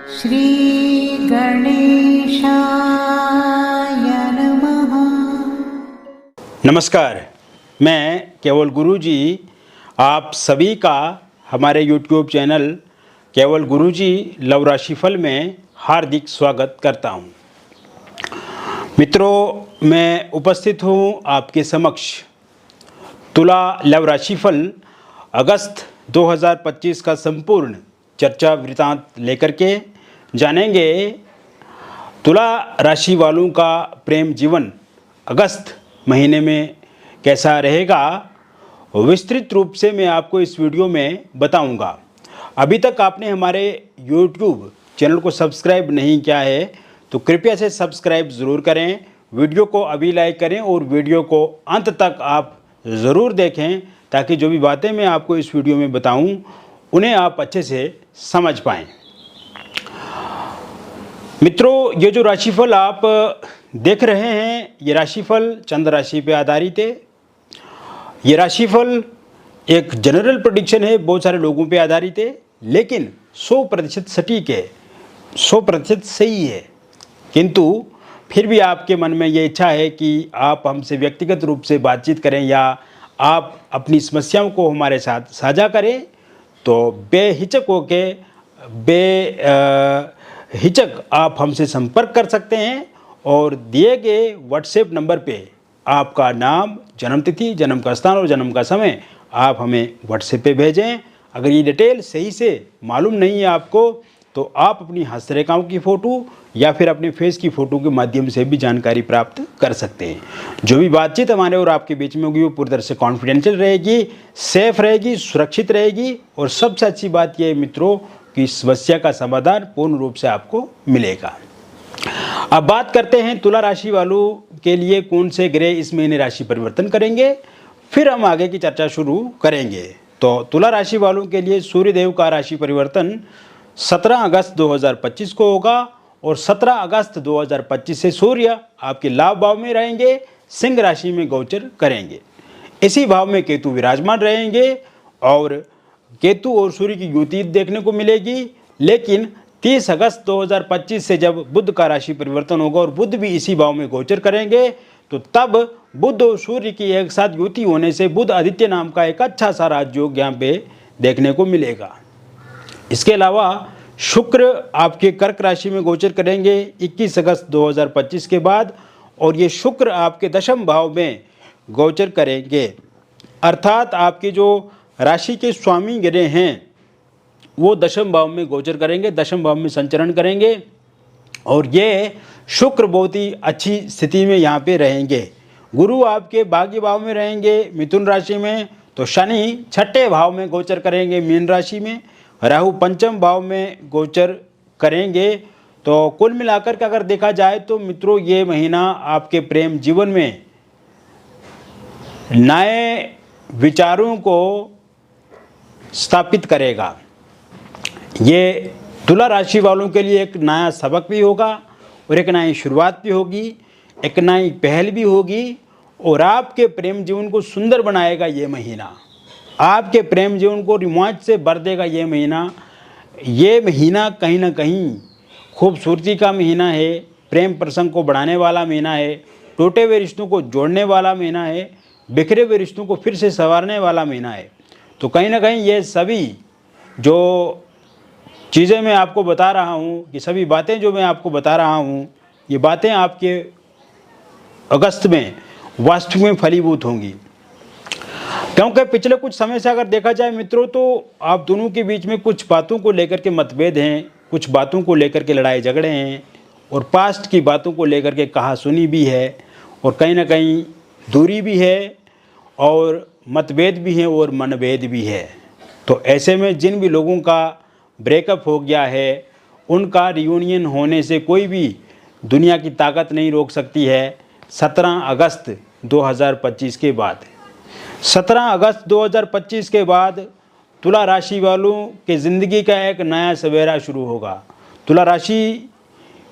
श्री गणेशाय नमः। नमस्कार, मैं केवल गुरुजी आप सभी का हमारे YouTube चैनल केवल गुरुजी लव राशिफल में हार्दिक स्वागत करता हूं। मित्रों, मैं उपस्थित हूं आपके समक्ष तुला लव राशिफल अगस्त 2025 का संपूर्ण चर्चा वृतांत लेकर के जानेंगे। तुला राशि वालों का प्रेम जीवन अगस्त महीने में कैसा रहेगा, विस्तृत रूप से मैं आपको इस वीडियो में बताऊंगा। अभी तक आपने हमारे YouTube चैनल को सब्सक्राइब नहीं किया है तो कृपया से सब्सक्राइब ज़रूर करें, वीडियो को अभी लाइक करें और वीडियो को अंत तक आप ज़रूर देखें ताकि जो भी बातें मैं आपको इस वीडियो में बताऊं उन्हें आप अच्छे से समझ पाएँ। मित्रों, ये जो राशिफल आप देख रहे हैं ये राशिफल चंद्र राशि पे आधारित है। ये राशिफल एक जनरल प्रेडिक्शन है, बहुत सारे लोगों पे आधारित है, लेकिन 100% सटीक है, 100% सही है। किंतु फिर भी आपके मन में ये इच्छा है कि आप हमसे व्यक्तिगत रूप से बातचीत करें या आप अपनी समस्याओं को हमारे साथ साझा करें, तो बेहिचक होके हिचक आप हमसे संपर्क कर सकते हैं और दिए गए व्हाट्सएप नंबर पे आपका नाम, जन्मतिथि, जन्म का स्थान और जन्म का समय आप हमें व्हाट्सएप पे भेजें। अगर ये डिटेल सही से मालूम नहीं है आपको तो आप अपनी हस्तरेखाओं की फ़ोटो या फिर अपने फेस की फ़ोटो के माध्यम से भी जानकारी प्राप्त कर सकते हैं। जो भी बातचीत हमारे और आपके बीच में होगी वो पूरी तरह से कॉन्फिडेंशियल रहेगी, सेफ रहेगी, सुरक्षित रहेगी और सबसे अच्छी बात यह है मित्रों कि समस्या का समाधान पूर्ण रूप से आपको मिलेगा। अब बात करते हैं तुला राशि वालों के लिए कौन से ग्रह इस महीने राशि परिवर्तन करेंगे, फिर हम आगे की चर्चा शुरू करेंगे। तो तुला राशि वालों के लिए सूर्यदेव का राशि परिवर्तन 17 अगस्त 2025 को होगा और 17 अगस्त 2025 से सूर्य आपके लाभ भाव में रहेंगे, सिंह राशि में गोचर करेंगे। इसी भाव में केतु विराजमान रहेंगे और केतु और सूर्य की युति देखने को मिलेगी। लेकिन 30 अगस्त 2025 से जब बुध का राशि परिवर्तन होगा और बुध भी इसी भाव में गोचर करेंगे तो तब बुध और सूर्य की एक साथ युति होने से बुध आदित्य नाम का एक अच्छा सा राजयोग यहाँ पे देखने को मिलेगा। इसके अलावा शुक्र आपके कर्क राशि में गोचर करेंगे 21 अगस्त 2025 के बाद और ये शुक्र आपके दशम भाव में गोचर करेंगे, अर्थात आपके जो राशि के स्वामी ग्रह हैं वो दशम भाव में गोचर करेंगे, दशम भाव में संचरण करेंगे और ये शुक्र बहुत ही अच्छी स्थिति में यहाँ पे रहेंगे। गुरु आपके भाग्य भाव में रहेंगे मिथुन राशि में, तो शनि छठे भाव में गोचर करेंगे मीन राशि में, राहु पंचम भाव में गोचर करेंगे। तो कुल मिलाकर के अगर देखा जाए तो मित्रों ये महीना आपके प्रेम जीवन में नए विचारों को स्थापित करेगा। ये तुला राशि वालों के लिए एक नया सबक भी होगा और एक नई शुरुआत भी होगी, एक नई पहल भी होगी और आपके प्रेम जीवन को सुंदर बनाएगा। ये महीना आपके प्रेम जीवन को रोमांच से भर देगा। ये महीना कहीं ना कहीं खूबसूरती का महीना है, प्रेम प्रसंग को बढ़ाने वाला महीना है, टूटे हुए रिश्तों को जोड़ने वाला महीना है, बिखरे हुए रिश्तों को फिर से संवारने वाला महीना है। तो कहीं ना कहीं ये सभी जो चीज़ें मैं आपको बता रहा हूँ, ये सभी बातें जो मैं आपको बता रहा हूँ, ये बातें आपके अगस्त में वास्तव में फलीभूत होंगी। क्योंकि पिछले कुछ समय से अगर देखा जाए मित्रों तो आप दोनों के बीच में कुछ बातों को लेकर के मतभेद हैं, कुछ बातों को लेकर के लड़ाई झगड़े हैं और पास्ट की बातों को लेकर के कहा सुनी भी है और कहीं ना कहीं दूरी भी है और मतभेद भी है और मनभेद भी है। तो ऐसे में जिन भी लोगों का ब्रेकअप हो गया है उनका रियूनियन होने से कोई भी दुनिया की ताकत नहीं रोक सकती है। 17 अगस्त 2025 के बाद 17 अगस्त 2025 के बाद तुला राशि वालों के ज़िंदगी का एक नया सवेरा शुरू होगा। तुला राशि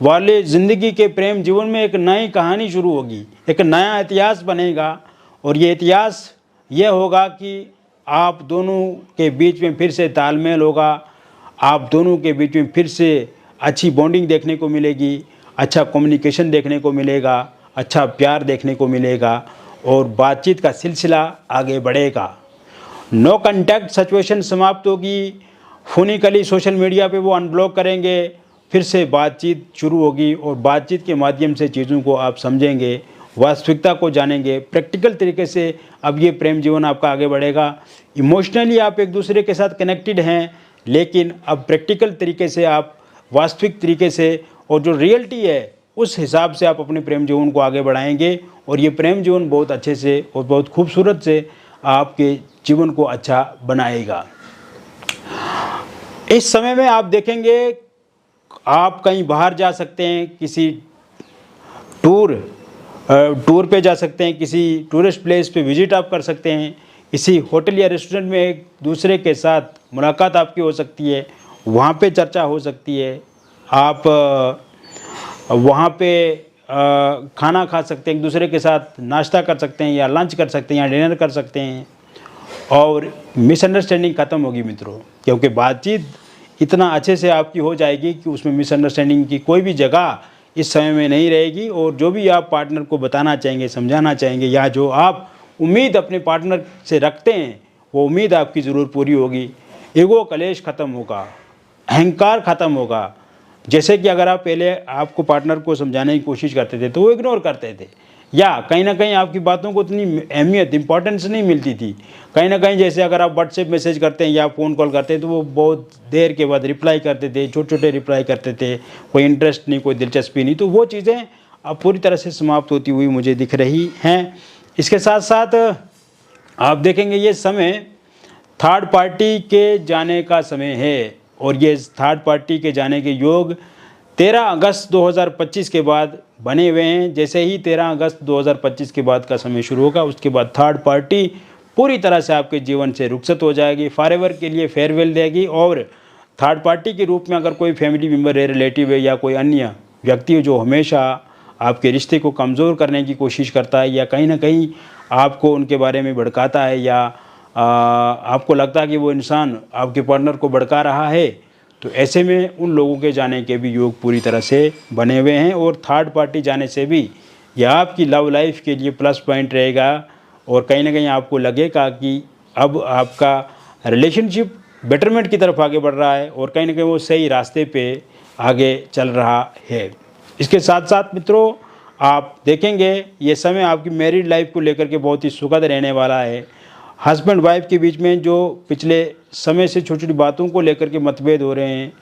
वाले ज़िंदगी के प्रेम जीवन में एक नई कहानी शुरू होगी, एक नया इतिहास बनेगा और ये इतिहास यह होगा कि आप दोनों के बीच में फिर से तालमेल होगा, आप दोनों के बीच में फिर से अच्छी बॉन्डिंग देखने को मिलेगी, अच्छा कम्युनिकेशन देखने को मिलेगा, अच्छा प्यार देखने को मिलेगा और बातचीत का सिलसिला आगे बढ़ेगा। नो कांटेक्ट सिचुएशन समाप्त होगी, फोनिकली सोशल मीडिया पे वो अनब्लॉक करेंगे, फिर से बातचीत शुरू होगी और बातचीत के माध्यम से चीज़ों को आप समझेंगे, वास्तविकता को जानेंगे, प्रैक्टिकल तरीके से अब ये प्रेम जीवन आपका आगे बढ़ेगा। इमोशनली आप एक दूसरे के साथ कनेक्टेड हैं, लेकिन अब प्रैक्टिकल तरीके से आप वास्तविक तरीके से और जो रियलिटी है उस हिसाब से आप अपने प्रेम जीवन को आगे बढ़ाएंगे और ये प्रेम जीवन बहुत अच्छे से और बहुत खूबसूरत से आपके जीवन को अच्छा बनाएगा। इस समय में आप देखेंगे आप कहीं बाहर जा सकते हैं, किसी टूर पे जा सकते हैं, किसी टूरिस्ट प्लेस पे विजिट आप कर सकते हैं, किसी होटल या रेस्टोरेंट में एक दूसरे के साथ मुलाकात आपकी हो सकती है, वहाँ पे चर्चा हो सकती है, आप वहाँ पे खाना खा सकते हैं, एक दूसरे के साथ नाश्ता कर सकते हैं या लंच कर सकते हैं या डिनर कर सकते हैं और मिसअंडरस्टैंडिंग ख़त्म होगी मित्रों, क्योंकि बातचीत इतना अच्छे से आपकी हो जाएगी कि उसमें मिसअंडरस्टैंडिंग की कोई भी जगह इस समय में नहीं रहेगी। और जो भी आप पार्टनर को बताना चाहेंगे, समझाना चाहेंगे या जो आप उम्मीद अपने पार्टनर से रखते हैं वो उम्मीद आपकी ज़रूर पूरी होगी। ईगो कलेश ख़त्म होगा, अहंकार ख़त्म होगा। जैसे कि अगर आप पहले आपको पार्टनर को समझाने की कोशिश करते थे तो वो इग्नोर करते थे या कहीं ना कहीं आपकी बातों को उतनी अहमियत इंपॉर्टेंस नहीं मिलती थी। कहीं ना कहीं जैसे अगर आप व्हाट्सएप मैसेज करते हैं या फ़ोन कॉल करते हैं तो वो बहुत देर के बाद रिप्लाई करते थे, छोटे छोटे रिप्लाई करते थे, कोई इंटरेस्ट नहीं, कोई दिलचस्पी नहीं। तो वो चीज़ें अब पूरी तरह से समाप्त होती हुई मुझे दिख रही हैं। इसके साथ साथ आप देखेंगे ये समय थर्ड पार्टी के जाने का समय है और ये थर्ड पार्टी के जाने के योग 13 अगस्त 2025 के बाद बने हुए हैं। जैसे ही 13 अगस्त 2025 के बाद का समय शुरू होगा उसके बाद थर्ड पार्टी पूरी तरह से आपके जीवन से रुखसत हो जाएगी, फॉरएवर के लिए फेयरवेल देगी। और थर्ड पार्टी के रूप में अगर कोई फैमिली मेम्बर है, रिलेटिव है या कोई अन्य व्यक्ति है जो हमेशा आपके रिश्ते को कमज़ोर करने की कोशिश करता है या कहीं ना कहीं आपको उनके बारे में भड़काता है या आपको लगता है कि वो इंसान आपके पार्टनर को भड़का रहा है, तो ऐसे में उन लोगों के जाने के भी योग पूरी तरह से बने हुए हैं। और थर्ड पार्टी जाने से भी यह आपकी लव लाइफ के लिए प्लस पॉइंट रहेगा और कहीं ना कहीं आपको लगेगा कि अब आपका रिलेशनशिप बेटरमेंट की तरफ आगे बढ़ रहा है और कहीं ना कहीं वो सही रास्ते पे आगे चल रहा है। इसके साथ साथ मित्रों आप देखेंगे ये समय आपकी मैरिड लाइफ को लेकर के बहुत ही सुखद रहने वाला है। हस्बैंड वाइफ के बीच में जो पिछले समय से छोटी छोटी बातों को लेकर के मतभेद हो रहे हैं,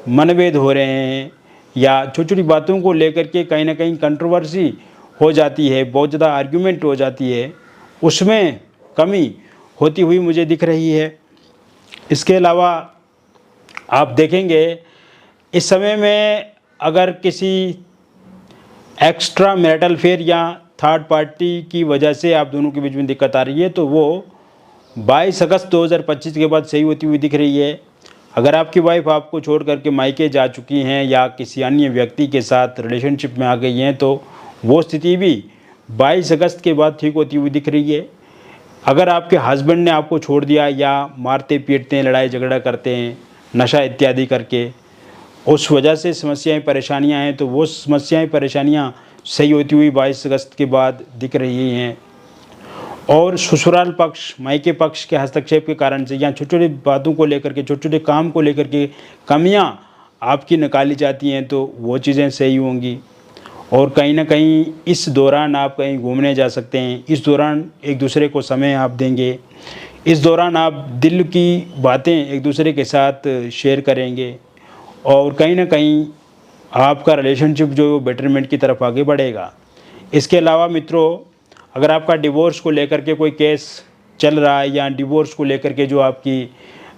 मनभेद हो रहे हैं या छोटी छोटी बातों को लेकर के कहीं ना कहीं कंट्रोवर्सी हो जाती है, बहुत ज़्यादा आर्ग्यूमेंट हो जाती है, उसमें कमी होती हुई मुझे दिख रही है। इसके अलावा आप देखेंगे इस समय में अगर किसी एक्स्ट्रा मैरिटल अफेयर या थर्ड पार्टी की वजह से आप दोनों के बीच में दिक्कत आ रही है तो वो 22 अगस्त 2025 के बाद सही होती हुई दिख रही है। अगर आपकी वाइफ आपको छोड़ करके मायके जा चुकी हैं या किसी अन्य व्यक्ति के साथ रिलेशनशिप में आ गई हैं तो वो स्थिति भी 22 अगस्त के बाद ठीक होती हुई दिख रही है। अगर आपके हस्बैंड ने आपको छोड़ दिया या मारते पीटते हैं, लड़ाई झगड़ा करते हैं, नशा इत्यादि करके, उस वजह से समस्याएं परेशानियां हैं तो वो समस्याएं परेशानियां सही होती हुई 22 अगस्त के बाद दिख रही हैं। और ससुराल पक्ष, मायके पक्ष के हस्तक्षेप के कारण से या छोटी छोटी बातों को लेकर के, छोटे छोटे काम को लेकर के कमियां आपकी निकाली जाती हैं तो वो चीज़ें सही होंगी। और कहीं ना कहीं इस दौरान आप कहीं घूमने जा सकते हैं, इस दौरान एक दूसरे को समय आप देंगे, इस दौरान आप दिल की बातें एक दूसरे के साथ शेयर करेंगे और कहीं ना कहीं आपका रिलेशनशिप जो बेटरमेंट की तरफ आगे बढ़ेगा। इसके अलावा मित्रों अगर आपका डिवोर्स को लेकर के कोई केस चल रहा है या डिवोर्स को लेकर के जो आपकी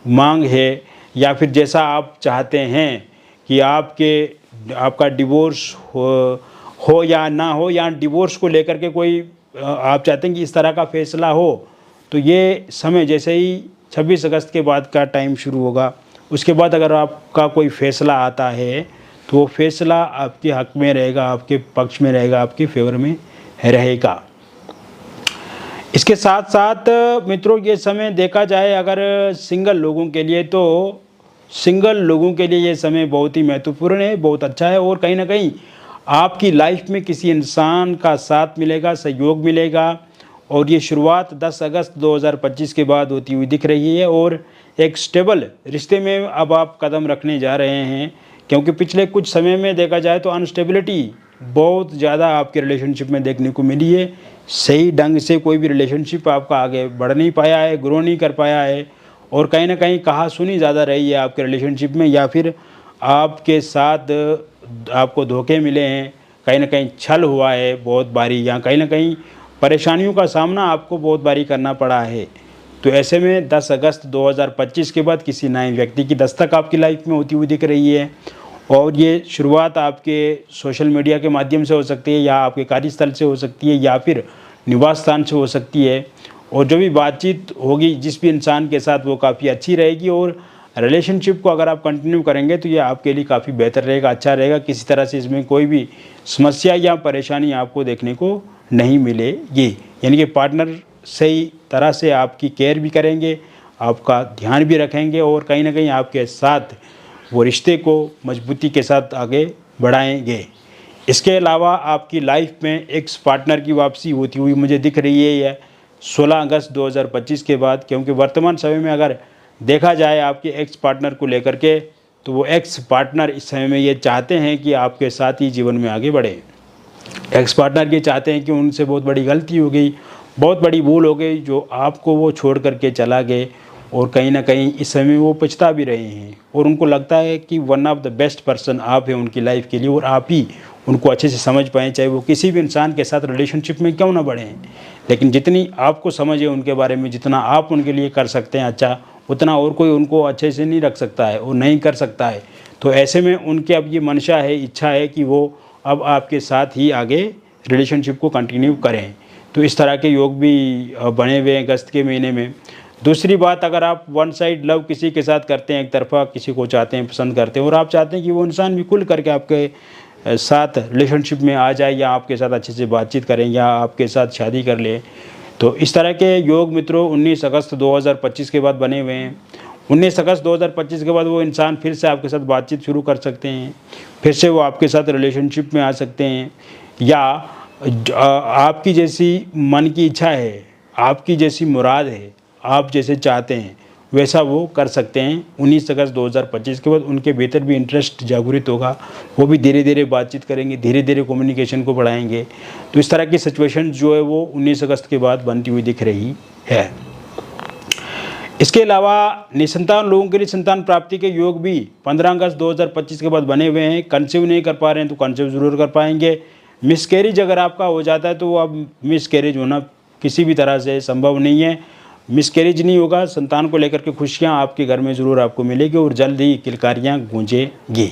मांग है या फिर जैसा आप चाहते हैं कि आपका डिवोर्स हो या ना हो, या डिवोर्स को लेकर के कोई आप चाहते हैं कि इस तरह का फैसला हो, तो ये समय जैसे ही 26 अगस्त के बाद का टाइम शुरू होगा उसके बाद अगर आपका कोई फ़ैसला आता है तो वो फैसला आपके हक़ में रहेगा, आपके पक्ष में रहेगा, आपके फेवर में रहेगा। इसके साथ साथ मित्रों ये समय देखा जाए अगर सिंगल लोगों के लिए तो सिंगल लोगों के लिए ये समय बहुत ही महत्वपूर्ण है, बहुत अच्छा है और कहीं ना कहीं आपकी लाइफ में किसी इंसान का साथ मिलेगा, सहयोग मिलेगा। और ये शुरुआत 10 अगस्त 2025 के बाद होती हुई दिख रही है और एक स्टेबल रिश्ते में अब आप कदम रखने जा रहे हैं, क्योंकि पिछले कुछ समय में देखा जाए तो अनस्टेबिलिटी बहुत ज़्यादा आपके रिलेशनशिप में देखने को मिली है। सही ढंग से कोई भी रिलेशनशिप आपका आगे बढ़ नहीं पाया है, ग्रो नहीं कर पाया है और कहीं ना कहीं कहा सुनी ज़्यादा रही है आपके रिलेशनशिप में, या फिर आपके साथ आपको धोखे मिले हैं, कहीं ना कहीं छल हुआ है बहुत बारी, या कहीं ना कहीं परेशानियों का सामना आपको बहुत बारी करना पड़ा है। तो ऐसे में 10 अगस्त 2025 के बाद किसी नए व्यक्ति की दस्तक आपकी लाइफ में होती हुई दिख रही है और ये शुरुआत आपके सोशल मीडिया के माध्यम से हो सकती है, या आपके कार्यस्थल से हो सकती है, या फिर निवास स्थान से हो सकती है। और जो भी बातचीत होगी जिस भी इंसान के साथ, वो काफ़ी अच्छी रहेगी और रिलेशनशिप को अगर आप कंटिन्यू करेंगे तो ये आपके लिए काफ़ी बेहतर रहेगा, अच्छा रहेगा। किसी तरह से इसमें कोई भी समस्या या परेशानी आपको देखने को नहीं मिलेगी। यानी कि पार्टनर सही तरह से आपकी केयर भी करेंगे, आपका ध्यान भी रखेंगे और कहीं ना कहीं आपके साथ वो रिश्ते को मजबूती के साथ आगे बढ़ाएंगे। इसके अलावा आपकी लाइफ में एक्स पार्टनर की वापसी होती हुई मुझे दिख रही है यह 16 अगस्त 2025 के बाद, क्योंकि वर्तमान समय में अगर देखा जाए आपके एक्स पार्टनर को लेकर के, तो वो एक्स पार्टनर इस समय में ये चाहते हैं कि आपके साथ ही जीवन में आगे बढ़े। एक्स पार्टनर ये चाहते हैं कि उनसे बहुत बड़ी गलती हो गई, बहुत बड़ी भूल हो गई जो आपको वो छोड़ करके चला गए और कहीं ना कहीं इस समय वो पछता भी रहे हैं और उनको लगता है कि one of the best person आप हैं उनकी लाइफ के लिए और आप ही उनको अच्छे से समझ पाएँ, चाहे वो किसी भी इंसान के साथ रिलेशनशिप में क्यों ना बढ़ें। लेकिन जितनी आपको समझ है उनके बारे में, जितना आप उनके लिए कर सकते हैं अच्छा, उतना और कोई उनको अच्छे से नहीं रख सकता है और नहीं कर सकता है। तो ऐसे में उनके अब ये मंशा है, इच्छा है कि वो अब आपके साथ ही आगे रिलेशनशिप को कंटिन्यू करें। तो इस तरह के योग भी बने हुए हैं अगस्त के महीने में। दूसरी बात, अगर आप वन साइड लव किसी के साथ करते हैं, एक तरफा किसी को चाहते हैं, पसंद करते हैं और आप चाहते हैं कि वो इंसान भी खुल करके आपके साथ रिलेशनशिप में आ जाए या आपके साथ अच्छे से बातचीत करें या आपके साथ शादी कर ले, तो इस तरह के योग मित्रों 19 अगस्त 2025 के बाद बने हुए हैं। 19 अगस्त 2025 के बाद वो इंसान फिर से आपके साथ बातचीत शुरू कर सकते हैं, फिर से वो आपके साथ रिलेशनशिप में आ सकते हैं, या आपकी जैसी मन की इच्छा है, आपकी जैसी मुराद है, आप जैसे चाहते हैं वैसा वो कर सकते हैं। 19 अगस्त 2025 के बाद उनके भीतर भी इंटरेस्ट जागृत होगा, वो भी धीरे धीरे बातचीत करेंगे, धीरे धीरे कम्युनिकेशन को बढ़ाएंगे। तो इस तरह की सिचुएशन जो है वो 19 अगस्त के बाद बनती हुई दिख रही है। इसके अलावा निसंतान लोगों के लिए संतान प्राप्ति के योग भी 15 अगस्त 2025 के बाद बने हुए हैं। कंसीव नहीं कर पा रहे हैं तो कंसीव ज़रूर कर पाएंगे। मिसकैरेज अगर आपका हो जाता है तो वो अब मिसकैरेज होना किसी भी तरह से संभव नहीं है, मिसकैरेज नहीं होगा। संतान को लेकर के खुशियां आपके घर में ज़रूर आपको मिलेगी और जल्द ही किलकारियां गूंजेगी।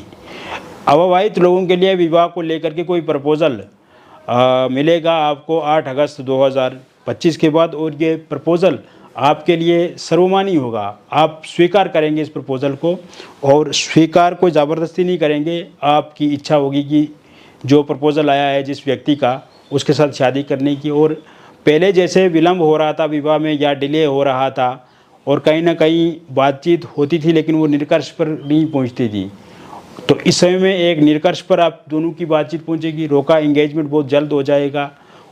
अविवाहित लोगों के लिए विवाह को लेकर के कोई प्रपोज़ल मिलेगा आपको 8 अगस्त 2025 के बाद और ये प्रपोज़ल आपके लिए सर्वमान्य होगा। आप स्वीकार करेंगे इस प्रपोज़ल को और स्वीकार कोई ज़बरदस्ती नहीं करेंगे। आपकी इच्छा होगी कि जो प्रपोज़ल आया है जिस व्यक्ति का, उसके साथ शादी करने की, और पहले जैसे विलम्ब हो रहा था विवाह में या डिले हो रहा था और कहीं ना कहीं बातचीत होती थी लेकिन वो निष्कर्ष पर नहीं पहुंचती थी, तो इस समय में एक निष्कर्ष पर आप दोनों की बातचीत पहुंचेगी। रोका एंगेजमेंट बहुत जल्द हो जाएगा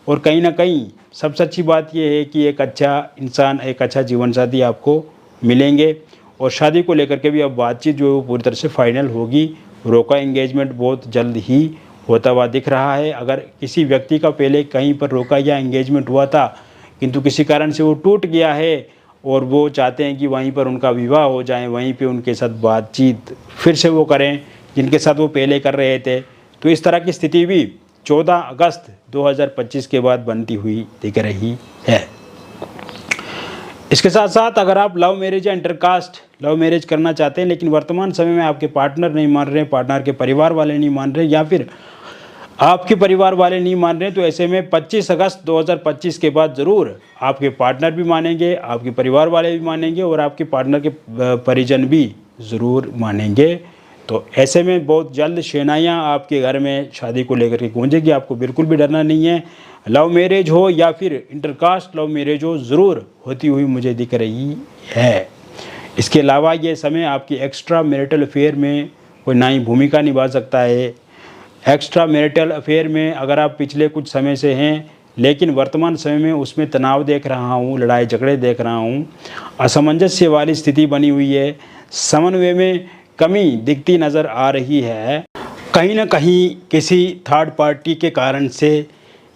और कहीं ना कहीं सबसे अच्छी बात यह है कि एक अच्छा इंसान, एक अच्छा जीवन साथी आपको मिलेंगे और शादी को लेकर के भी अब बातचीत जो है वो पूरी तरह से फाइनल होगी। रोका एंगेजमेंट बहुत जल्द ही होता हुआ दिख रहा है। अगर किसी व्यक्ति का पहले कहीं पर रोका या एंगेजमेंट हुआ था किंतु किसी कारण से वो टूट गया है और वो चाहते हैं कि वहीं पर उनका विवाह हो जाए, वहीं पे उनके साथ बातचीत फिर से वो करें जिनके साथ वो पहले कर रहे थे, तो इस तरह की स्थिति भी 14 अगस्त 2025 के बाद बनती हुई दिख रही है। इसके साथ साथ अगर आप लव मैरिज या इंटरकास्ट लव मैरिज करना चाहते हैं लेकिन वर्तमान समय में आपके पार्टनर नहीं मान रहे, पार्टनर के परिवार वाले नहीं मान रहे या फिर आपके परिवार वाले नहीं मान रहे, तो ऐसे में 25 अगस्त 2025 के बाद ज़रूर आपके पार्टनर भी मानेंगे, आपके परिवार वाले भी मानेंगे और आपके पार्टनर के परिजन भी ज़रूर मानेंगे। तो ऐसे में बहुत जल्द शहनाइयाँ आपके घर में शादी को लेकर के गूंजेगी। आपको बिल्कुल भी डरना नहीं है। लव मैरिज हो या फिर इंटरकास्ट लव मैरिज हो, ज़रूर होती हुई मुझे दिख रही है। इसके अलावा ये समय आपकी एक्स्ट्रा मैरिटल अफेयर में कोई नई भूमिका निभा सकता है। एक्स्ट्रा मैरिटल अफेयर में अगर आप पिछले कुछ समय से हैं लेकिन वर्तमान समय में उसमें तनाव देख रहा हूँ, लड़ाई झगड़े देख रहा हूँ, असमंजस्य वाली स्थिति बनी हुई है, समन्वय में कमी दिखती नज़र आ रही है, कहीं ना कहीं किसी थर्ड पार्टी के कारण से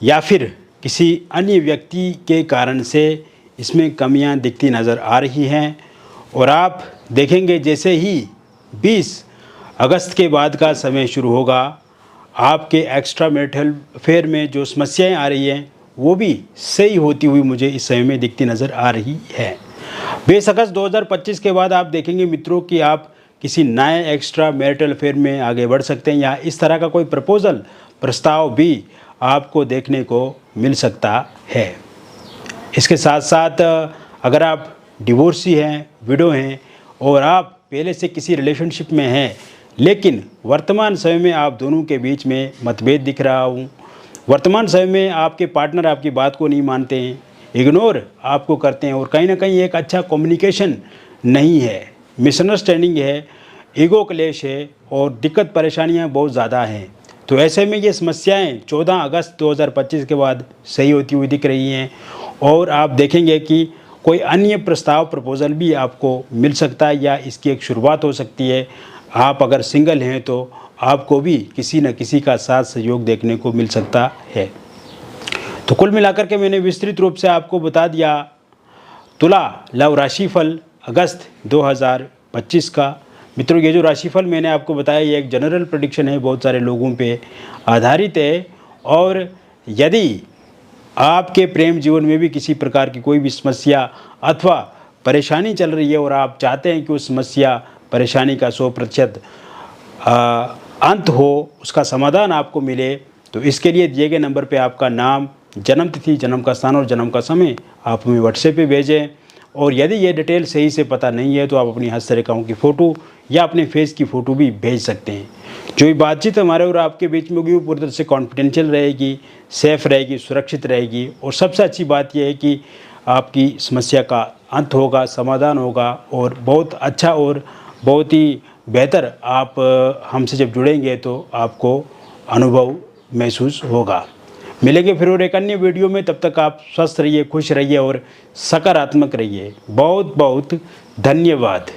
या फिर किसी अन्य व्यक्ति के कारण से इसमें कमियां दिखती नज़र आ रही हैं। और आप देखेंगे जैसे ही 20 अगस्त के बाद का समय शुरू होगा, आपके एक्स्ट्रा मैरिटल अफेयर में जो समस्याएं आ रही हैं वो भी सही होती हुई मुझे इस समय में दिखती नज़र आ रही है। 20 अगस्त 2025 के बाद आप देखेंगे मित्रों कि आप किसी नए एक्स्ट्रा मैरिटल अफेयर में आगे बढ़ सकते हैं या इस तरह का कोई प्रस्ताव भी आपको देखने को मिल सकता है। इसके साथ साथ अगर आप डिवोर्सी हैं, विडो हैं और आप पहले से किसी रिलेशनशिप में हैं लेकिन वर्तमान समय में आप दोनों के बीच में मतभेद दिख रहा हूँ, वर्तमान समय में आपके पार्टनर आपकी बात को नहीं मानते हैं, इग्नोर आपको करते हैं और कहीं ना कहीं एक अच्छा कम्युनिकेशन नहीं है, मिसअंडरस्टैंडिंग है, ईगो क्लेश है और दिक्कत परेशानियाँ बहुत ज़्यादा हैं, तो ऐसे में ये समस्याएं 14 अगस्त 2025 के बाद सही होती हुई दिख रही हैं। और आप देखेंगे कि कोई अन्य प्रपोज़ल भी आपको मिल सकता है या इसकी एक शुरुआत हो सकती है। आप अगर सिंगल हैं तो आपको भी किसी न किसी का साथ सहयोग देखने को मिल सकता है। तो कुल मिलाकर के मैंने विस्तृत रूप से आपको बता दिया तुला लव राशिफल अगस्त 2025 का। मित्रों, ये जो राशिफल मैंने आपको बताया ये एक जनरल प्रेडिक्शन है, बहुत सारे लोगों पे आधारित है। और यदि आपके प्रेम जीवन में भी किसी प्रकार की कोई भी समस्या अथवा परेशानी चल रही है और आप चाहते हैं कि उस समस्या परेशानी का 100% अंत हो, उसका समाधान आपको मिले, तो इसके लिए दिए गए नंबर पे आपका नाम, जन्म तिथि, जन्म का स्थान और जन्म का समय आप हमें व्हाट्सएप पे भेजें। और यदि ये डिटेल सही से पता नहीं है तो आप अपनी हस्तरेखाओं की फ़ोटो या अपने फेस की फ़ोटो भी भेज सकते हैं। जो भी बातचीत हमारे और आपके बीच में होगी वो पूरी तरह से कॉन्फिडेंशियल रहेगी, सेफ़ रहेगी, सुरक्षित रहेगी। और सबसे अच्छी बात यह है कि आपकी समस्या का अंत होगा, समाधान होगा और बहुत अच्छा और बहुत ही बेहतर आप हमसे जब जुड़ेंगे तो आपको अनुभव महसूस होगा। मिलेंगे फिर और एक अन्य वीडियो में, तब तक आप स्वस्थ रहिए, खुश रहिए और सकारात्मक रहिए। बहुत बहुत धन्यवाद।